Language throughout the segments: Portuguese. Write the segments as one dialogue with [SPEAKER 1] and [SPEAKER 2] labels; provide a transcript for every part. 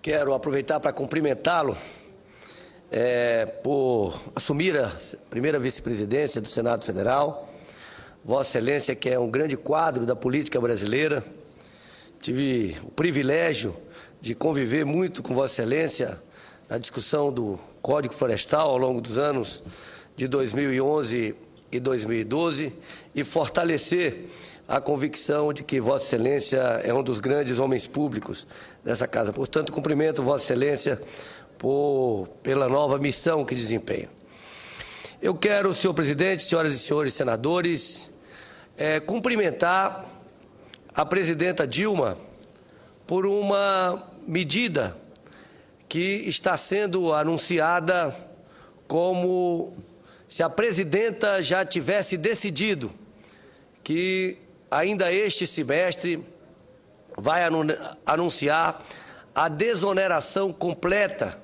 [SPEAKER 1] Quero aproveitar para cumprimentá-lo por assumir a primeira vice-presidência do Senado Federal. Vossa Excelência, que é um grande quadro da política brasileira. Tive o privilégio de conviver muito com Vossa Excelência na discussão do Código Florestal ao longo dos anos de 2011 e 2012 e fortalecer a convicção de que Vossa Excelência é um dos grandes homens públicos dessa casa. Portanto, cumprimento Vossa Excelência pela nova missão que desempenha. Eu quero, senhor presidente, senhoras e senhores senadores, cumprimentar a presidenta Dilma por uma medida que está sendo anunciada como se a presidenta já tivesse decidido que ainda este semestre vai anunciar a desoneração completa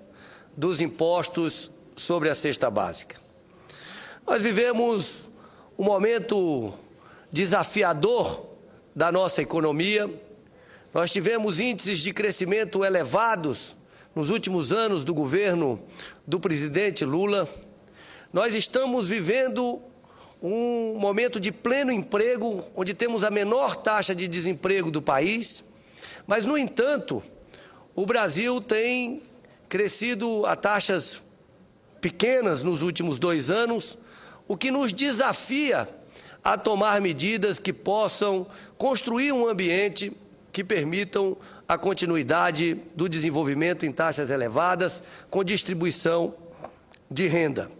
[SPEAKER 1] dos impostos sobre a cesta básica. Nós vivemos um momento desafiador da nossa economia. Nós tivemos índices de crescimento elevados nos últimos anos do governo do presidente Lula. Nós estamos vivendo um momento de pleno emprego, onde temos a menor taxa de desemprego do país, mas, no entanto, o Brasil tem crescido a taxas pequenas nos últimos 2 anos, o que nos desafia a tomar medidas que possam construir um ambiente que permitam a continuidade do desenvolvimento em taxas elevadas, com distribuição de renda.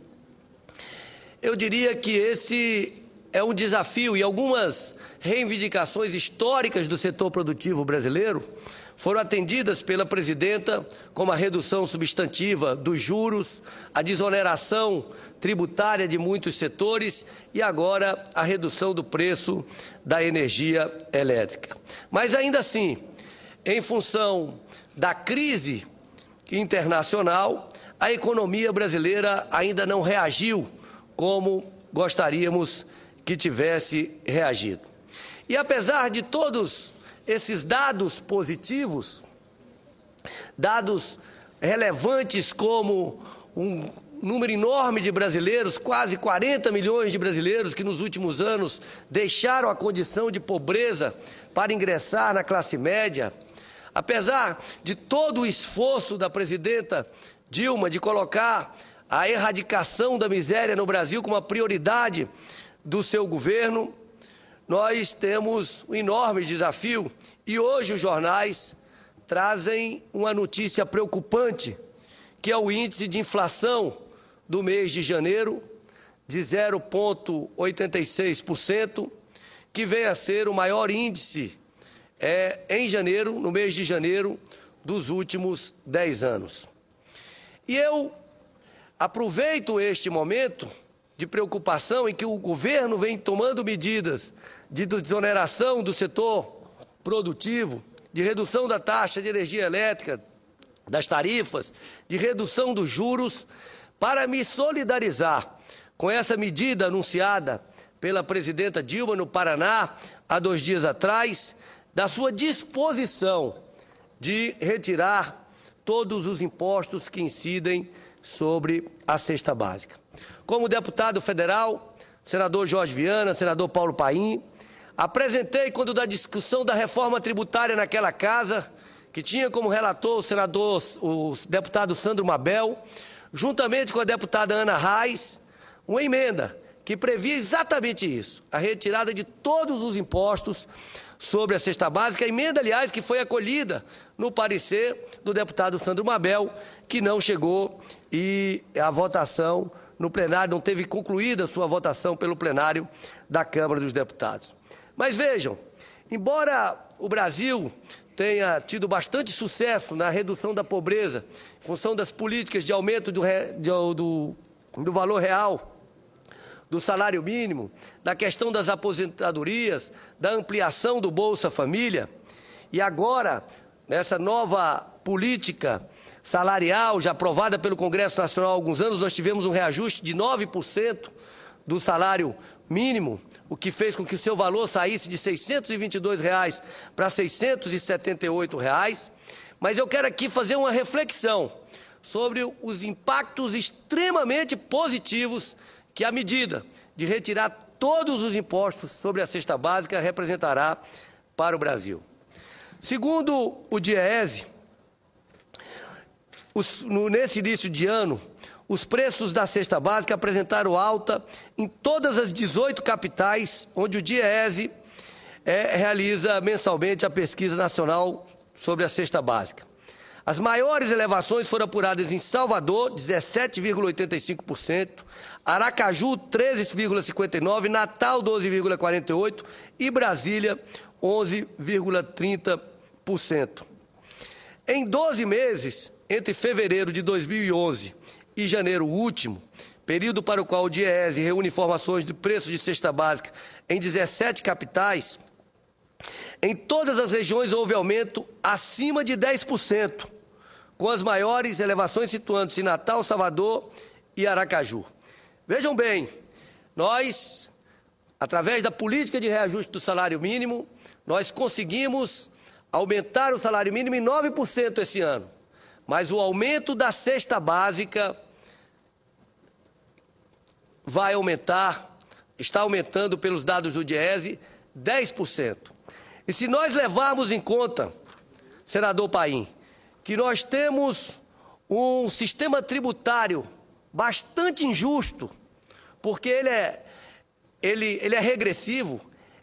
[SPEAKER 1] Eu diria que esse é um desafio e algumas reivindicações históricas do setor produtivo brasileiro foram atendidas pela presidenta, como a redução substantiva dos juros, a desoneração tributária de muitos setores e agora a redução do preço da energia elétrica. Mas ainda assim, em função da crise internacional, a economia brasileira ainda não reagiu como gostaríamos que tivesse reagido. E apesar de todos esses dados positivos, dados relevantes como um número enorme de brasileiros, quase 40 milhões de brasileiros que nos últimos anos deixaram a condição de pobreza para ingressar na classe média, apesar de todo o esforço da presidenta Dilma de colocar a erradicação da miséria no Brasil como uma prioridade do seu governo, nós temos um enorme desafio e hoje os jornais trazem uma notícia preocupante, que é o índice de inflação do mês de janeiro, de 0,86%, que vem a ser o maior índice em janeiro, no mês de janeiro, dos últimos 10 anos. E eu aproveito este momento de preocupação em que o governo vem tomando medidas de desoneração do setor produtivo, de redução da taxa de energia elétrica, das tarifas, de redução dos juros, para me solidarizar com essa medida anunciada pela presidenta Dilma no Paraná, há 2 dias atrás, da sua disposição de retirar todos os impostos que incidem sobre a cesta básica. Como deputado federal, senador Jorge Viana, senador Paulo Paim, apresentei, quando da discussão da reforma tributária naquela casa, que tinha como relator o deputado Sandro Mabel, juntamente com a deputada Ana Reis, uma emenda que previa exatamente isso, a retirada de todos os impostos sobre a cesta básica, a emenda, aliás, que foi acolhida no parecer do deputado Sandro Mabel, que não chegou e a votação no plenário, não teve concluída a sua votação pelo plenário da Câmara dos Deputados. Mas vejam, embora o Brasil tenha tido bastante sucesso na redução da pobreza, em função das políticas de aumento do valor real, do salário mínimo, da questão das aposentadorias, da ampliação do Bolsa Família, e agora, nessa nova política salarial, já aprovada pelo Congresso Nacional há alguns anos, nós tivemos um reajuste de 9% do salário mínimo, o que fez com que o seu valor saísse de R$ 622 para R$ 678. mas eu quero aqui fazer uma reflexão sobre os impactos extremamente positivos que a medida de retirar todos os impostos sobre a cesta básica representará para o Brasil. Segundo o DIEESE, nesse início de ano, os preços da cesta básica apresentaram alta em todas as 18 capitais, onde o DIEESE realiza mensalmente a pesquisa nacional sobre a cesta básica. As maiores elevações foram apuradas em Salvador, 17,85%, Aracaju, 13,59%, Natal, 12,48% e Brasília, 11,30%. Em 12 meses, entre fevereiro de 2011 e janeiro último, período para o qual o DIEESE reúne informações de preços de cesta básica em 17 capitais, em todas as regiões houve aumento acima de 10%, com as maiores elevações situando-se em Natal, Salvador e Aracaju. Vejam bem, nós, através da política de reajuste do salário mínimo, nós conseguimos aumentar o salário mínimo em 9% esse ano, mas o aumento da cesta básica vai aumentar, está aumentando pelos dados do DIEESE, 10%. E se nós levarmos em conta, senador Paim, que nós temos um sistema tributário bastante injusto, porque ele é regressivo,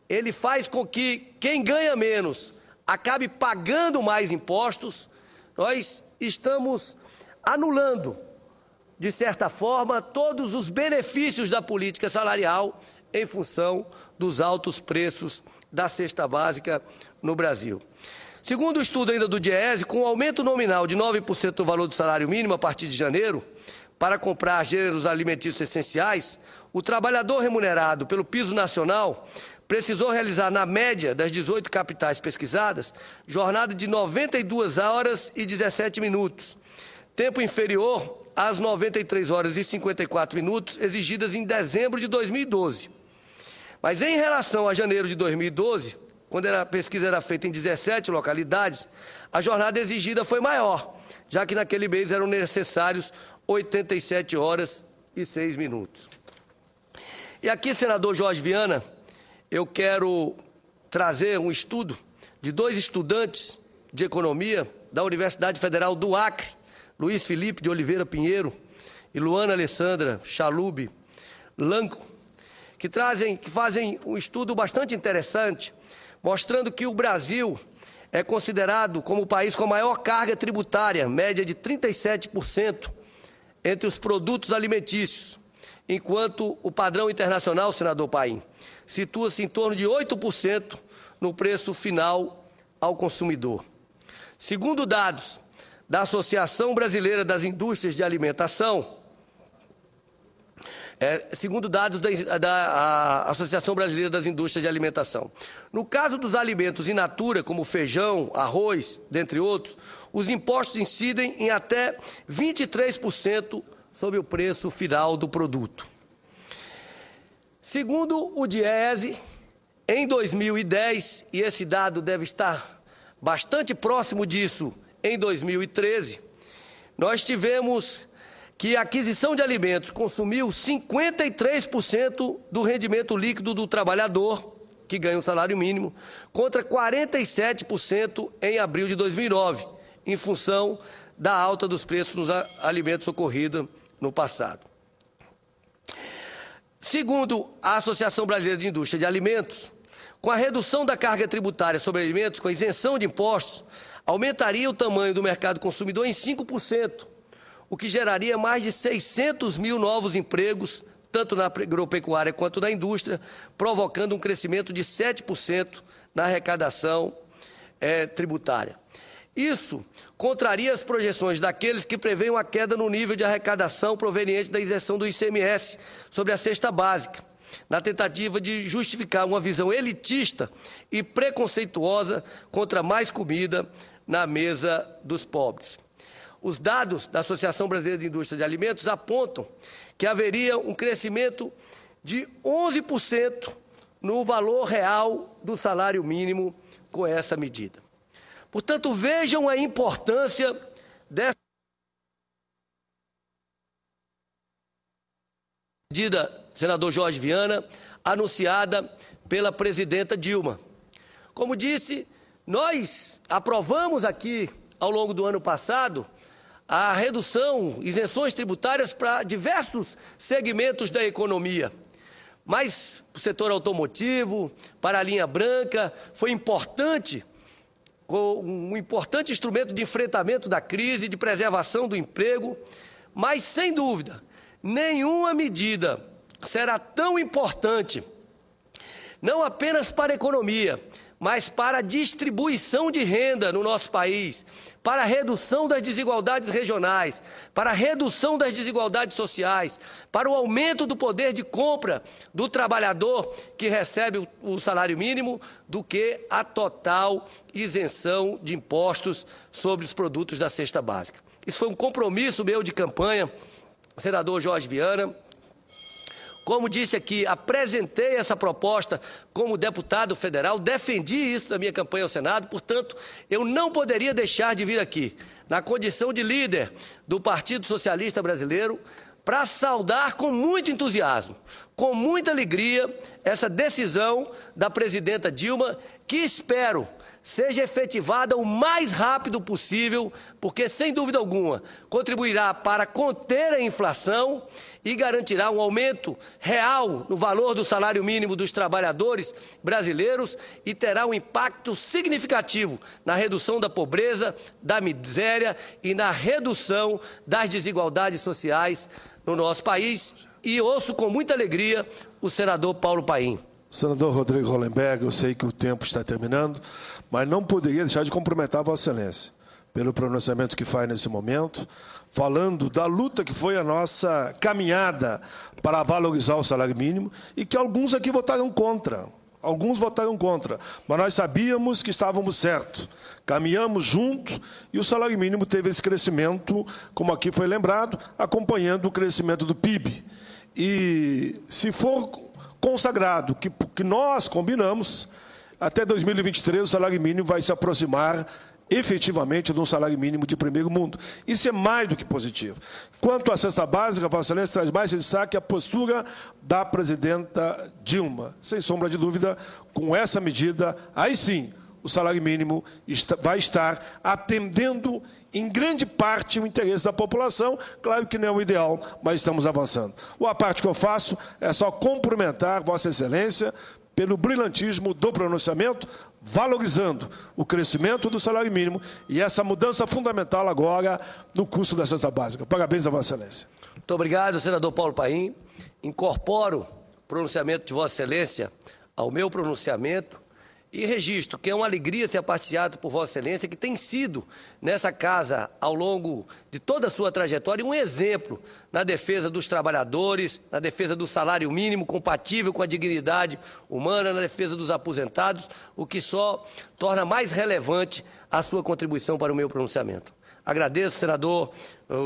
[SPEAKER 1] ele faz com que quem ganha menos acabe pagando mais impostos, nós estamos anulando, de certa forma, todos os benefícios da política salarial em função dos altos preços da cesta básica no Brasil. Segundo o estudo ainda do DIEESE, com o aumento nominal de 9% do valor do salário mínimo a partir de janeiro, para comprar gêneros alimentícios essenciais, o trabalhador remunerado pelo piso nacional precisou realizar, na média das 18 capitais pesquisadas, jornada de 92 horas e 17 minutos, tempo inferior às 93 horas e 54 minutos exigidas em dezembro de 2012. Mas em relação a janeiro de 2012, quando a pesquisa era feita em 17 localidades, a jornada exigida foi maior, já que naquele mês eram necessários 87 horas e 6 minutos. E aqui, senador Jorge Viana, eu quero trazer um estudo de 2 estudantes de economia da Universidade Federal do Acre, Luiz Felipe de Oliveira Pinheiro e Luana Alessandra Chalub Lanco, que fazem um estudo bastante interessante, mostrando que o Brasil é considerado como o país com a maior carga tributária, média de 37%, entre os produtos alimentícios, enquanto o padrão internacional, senador Paim, situa-se em torno de 8% no preço final ao consumidor. Segundo dados da Associação Brasileira das Indústrias de Alimentação, da Associação Brasileira das Indústrias de Alimentação. No caso dos alimentos in natura, como feijão, arroz, dentre outros, os impostos incidem em até 23% sobre o preço final do produto. Segundo o DIEESE, em 2010, e esse dado deve estar bastante próximo disso em 2013, nós tivemos que a aquisição de alimentos consumiu 53% do rendimento líquido do trabalhador, que ganha um salário mínimo, contra 47% em abril de 2009, em função da alta dos preços dos alimentos ocorrida no passado. Segundo a Associação Brasileira de Indústria de Alimentos, com a redução da carga tributária sobre alimentos, com a isenção de impostos, aumentaria o tamanho do mercado consumidor em 5%, o que geraria mais de 600 mil novos empregos, tanto na agropecuária quanto na indústria, provocando um crescimento de 7% na arrecadação tributária. Isso contraria as projeções daqueles que preveem uma queda no nível de arrecadação proveniente da isenção do ICMS sobre a cesta básica, na tentativa de justificar uma visão elitista e preconceituosa contra mais comida na mesa dos pobres. Os dados da Associação Brasileira de Indústria de Alimentos apontam que haveria um crescimento de 11% no valor real do salário mínimo com essa medida. Portanto, vejam a importância dessa medida, senador Jorge Viana, anunciada pela presidenta Dilma. Como disse, nós aprovamos aqui, ao longo do ano passado, a redução, isenções tributárias para diversos segmentos da economia. Mas para o setor automotivo, para a linha branca, foi importante, um importante instrumento de enfrentamento da crise, de preservação do emprego, mas, sem dúvida, nenhuma medida será tão importante, não apenas para a economia, mas para a distribuição de renda no nosso país, para a redução das desigualdades regionais, para a redução das desigualdades sociais, para o aumento do poder de compra do trabalhador que recebe o salário mínimo, do que a total isenção de impostos sobre os produtos da cesta básica. Isso foi um compromisso meu de campanha, senador Jorge Viana. Como disse aqui, apresentei essa proposta como deputado federal, defendi isso na minha campanha ao Senado, portanto, eu não poderia deixar de vir aqui, na condição de líder do Partido Socialista Brasileiro, para saudar com muito entusiasmo, com muita alegria, essa decisão da presidenta Dilma, que espero seja efetivada o mais rápido possível, porque, sem dúvida alguma, contribuirá para conter a inflação e garantirá um aumento real no valor do salário mínimo dos trabalhadores brasileiros e terá um impacto significativo na redução da pobreza, da miséria e na redução das desigualdades sociais no nosso país. E ouço com muita alegria o senador Paulo Paim.
[SPEAKER 2] Senador Rodrigo Hollenberg, eu sei que o tempo está terminando, mas não poderia deixar de cumprimentar a Vossa Excelência pelo pronunciamento que faz nesse momento, falando da luta que foi a nossa caminhada para valorizar o salário mínimo e que alguns aqui votaram contra. Alguns votaram contra, mas nós sabíamos que estávamos certos. Caminhamos junto e o salário mínimo teve esse crescimento, como aqui foi lembrado, acompanhando o crescimento do PIB. E se for consagrado, que nós combinamos, até 2023 o salário mínimo vai se aproximar efetivamente de um salário mínimo de primeiro mundo. Isso é mais do que positivo. Quanto à cesta básica, Vossa Excelência traz mais destaque a postura da presidenta Dilma. Sem sombra de dúvida, com essa medida, aí sim, o salário mínimo vai estar atendendo em grande parte o interesse da população. Claro que não é o ideal, mas estamos avançando. A parte que eu faço é só cumprimentar Vossa Excelência pelo brilhantismo do pronunciamento, valorizando o crescimento do salário mínimo e essa mudança fundamental agora no custo da cesta básica. Parabéns a Vossa Excelência.
[SPEAKER 1] Muito obrigado, senador Paulo Paim. Incorporo o pronunciamento de Vossa Excelência ao meu pronunciamento e registro que é uma alegria ser partilhado por Vossa Excelência, que tem sido, nessa casa, ao longo de toda a sua trajetória, um exemplo na defesa dos trabalhadores, na defesa do salário mínimo compatível com a dignidade humana, na defesa dos aposentados, o que só torna mais relevante a sua contribuição para o meu pronunciamento. Agradeço, senador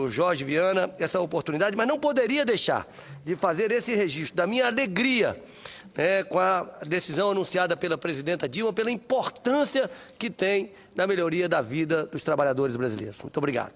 [SPEAKER 1] Jorge Viana, essa oportunidade, mas não poderia deixar de fazer esse registro da minha alegria com a decisão anunciada pela presidenta Dilma, pela importância que tem na melhoria da vida dos trabalhadores brasileiros. Muito obrigado.